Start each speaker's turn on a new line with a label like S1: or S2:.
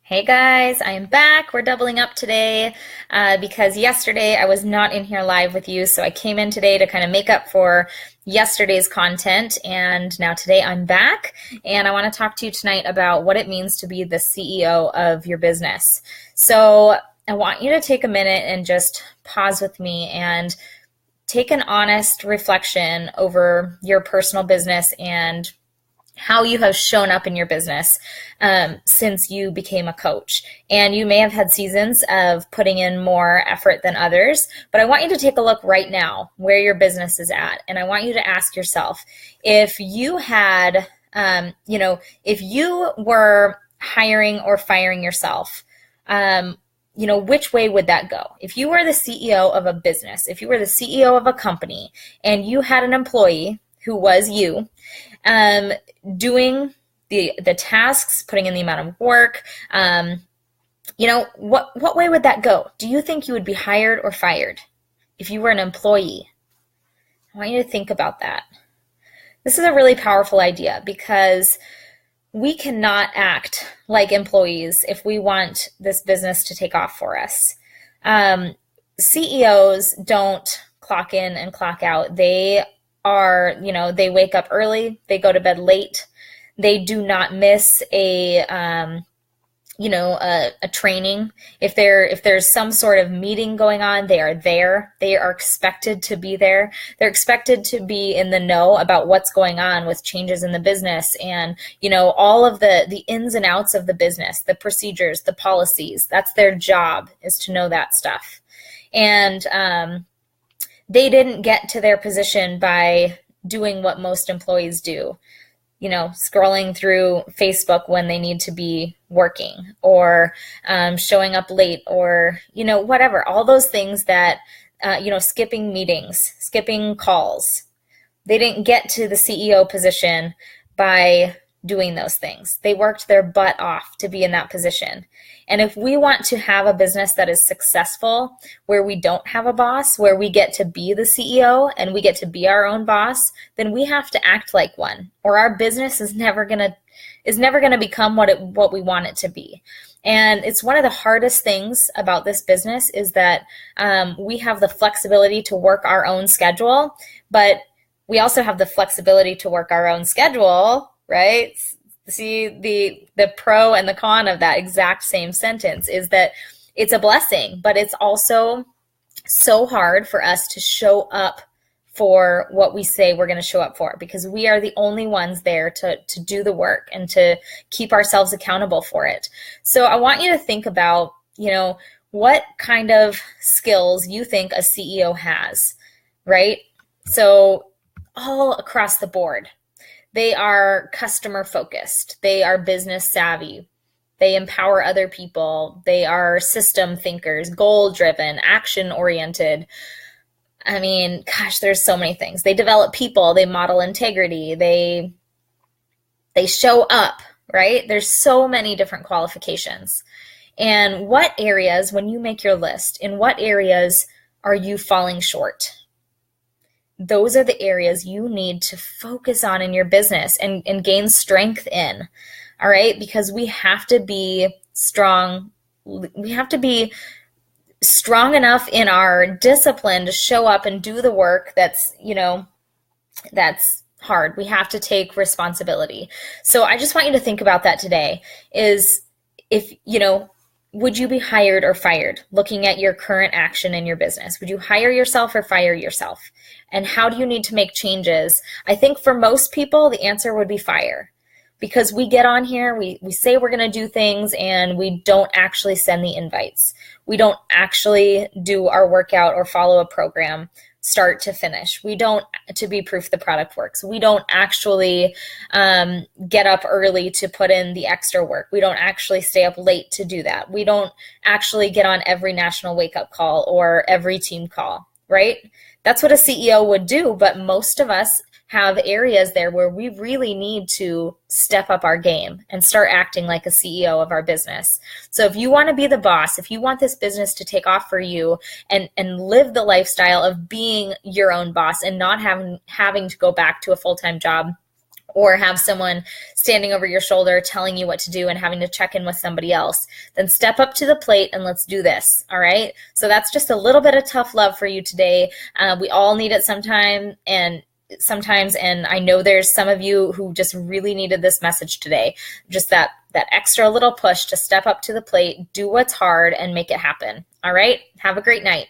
S1: Hey guys, I am back. We're doubling up today because yesterday I was not in here live with you, so I came in today to kind of make up for yesterday's content, and now today I'm back, and I want to talk to you tonight about what it means to be the CEO of your business. So I want you to take a minute and just pause with me and take an honest reflection over your personal business and how you have shown up in your business since you became a coach. And you may have had seasons of putting in more effort than others, but I want you to take a look right now where your business is at. And I want you to ask yourself, if you had, if you were hiring or firing yourself, which way would that go? If you were the CEO of a business, if you were the CEO of a company, and you had an employee who was you, doing the tasks, putting in the amount of work, what way would that go? Do you think you would be hired or fired if you were an employee? I want you to think about that. This is a really powerful idea because we cannot act like employees if we want this business to take off for us. CEOs don't clock in and clock out. They wake up early, they go to bed late, they do not miss a training. If there's some sort of meeting going on, they are there. They are expected to be there. They're expected to be in the know about what's going on with changes in the business and, all of the ins and outs of the business, the procedures, the policies. That's their job, is to know that stuff. And, they didn't get to their position by doing what most employees do, scrolling through Facebook when they need to be working, or showing up late, or, whatever, all those things that, skipping meetings, skipping calls. They didn't get to the CEO position by doing those things. They worked their butt off to be in that position. And if we want to have a business that is successful, where we don't have a boss, where we get to be the CEO and we get to be our own boss, then we have to act like one, or our business is never gonna become what we want it to be. And it's one of the hardest things about this business is that we have the flexibility to work our own schedule, but we also have the flexibility to work our own schedule, right? See, the pro and the con of that exact same sentence is that it's a blessing, but it's also so hard for us to show up for what we say we're going to show up for, because we are the only ones there to do the work and to keep ourselves accountable for it. So I want you to think about, what kind of skills you think a CEO has, right? So all across the board, they are customer focused. They are business savvy. They empower other people. They are system thinkers, goal driven, action oriented. I mean, gosh, there's so many things. They develop people. They model integrity. They show up, right? There's so many different qualifications. And what areas, when you make your list, in what areas are you falling short? Those are the areas you need to focus on in your business and gain strength in. All right? Because we have to be strong. We have to be strong enough in our discipline to show up and do the work that's hard. We have to take responsibility. So I just want you to think about that today, is if, would you be hired or fired looking at your current action in your business? Would you hire yourself or fire yourself? And how do you need to make changes? I think for most people, the answer would be fire, because we get on here, we say we're going to do things, and we don't actually send the invites. We don't actually do our workout or follow a program start to finish. We don't, to be proof the product works. We don't actually get up early to put in the extra work. We don't actually stay up late to do that. We don't actually get on every national wake-up call or every team call, right? That's what a CEO would do, but most of us have areas there where we really need to step up our game and start acting like a CEO of our business. So if you want to be the boss, if you want this business to take off for you and live the lifestyle of being your own boss and not having to go back to a full-time job or have someone standing over your shoulder telling you what to do and having to check in with somebody else, then step up to the plate and let's do this. All right. So that's just a little bit of tough love for you today. We all need it sometimes, and I know there's some of you who just really needed this message today. Just that extra little push to step up to the plate, do what's hard, and make it happen. All right. Have a great night.